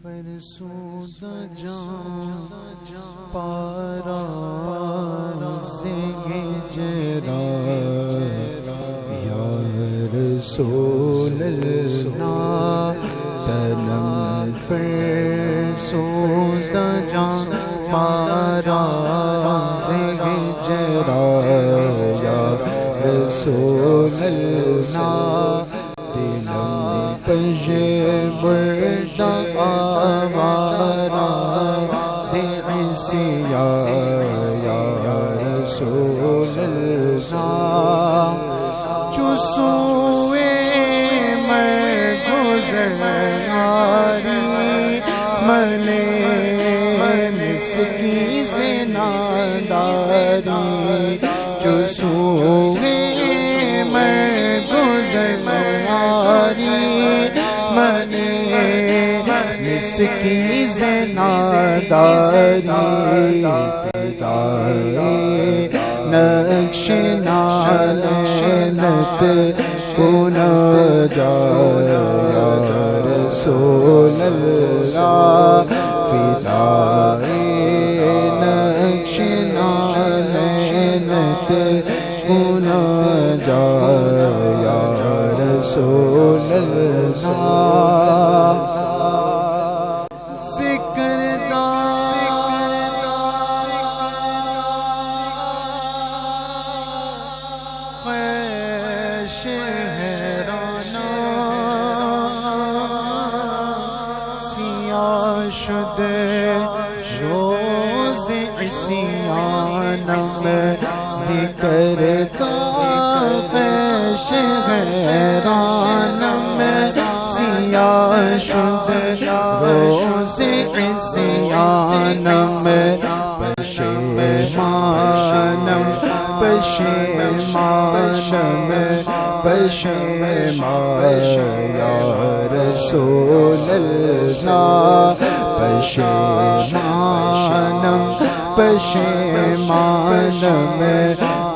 فرسودہ جان پارا سے ہجرا یا رسول اللہ تنم فرسودہ جان پارا سے ہجرا یا رسول اللہ دلم پجے بردہ آوارا سے عیسیٰ یا رسول اللہ چسوے میں گزراری ملے مسکی سے ناداری چسوے میں گزراری ملے مسکی سے ناداری فدائے نقش نالنت کن جایا یا رسول اللہ فدائے نقش نالنت کن جایا یا رسول اللہ شد روز عصیانم ذکر کا خیش حیرانم سیاہ شد روز عصیانم پشیمانم پشیمانم پشیمان یا رسول اللہ پشیمانم پشیمانم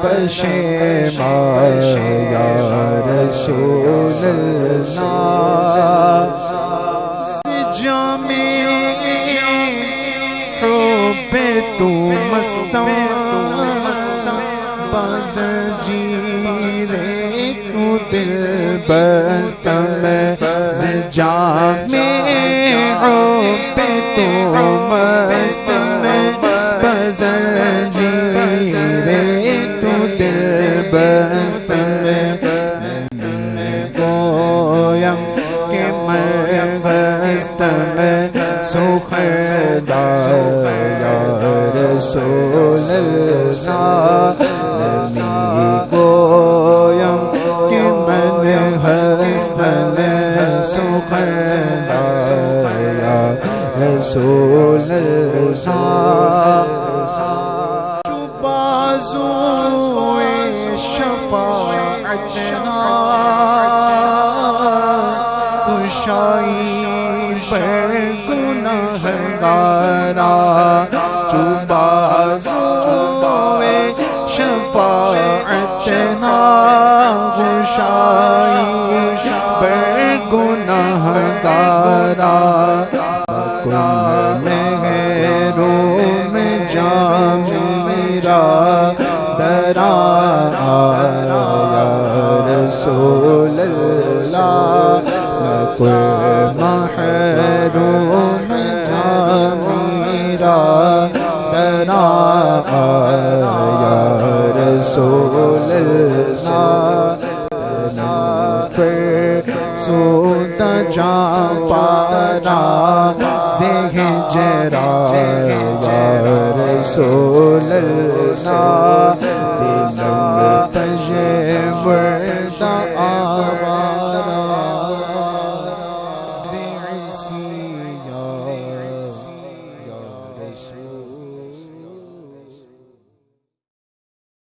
پشیمان یا رسول اللہ جامع حب تو مستان بازنجیر تو دل بستم جامع حب تو مستم بازنجیر تو دل بستم گویم کہ میں بستم سخردار یا رسول اللہ نمی گویم کہ میں ہستن سخردار یا رسول اللہ جو بازوئے شفاعتنا کشائی پر گناہگارا جو بازوئے شفاعتنا کشائی پر گناہگارا کن محروم جام میرا درا یا رسول اللہ کن محروم جام میرا درا یا رسول اللہ فرسودہ جان پارا سے ہجرا یا رسول اللہ دلم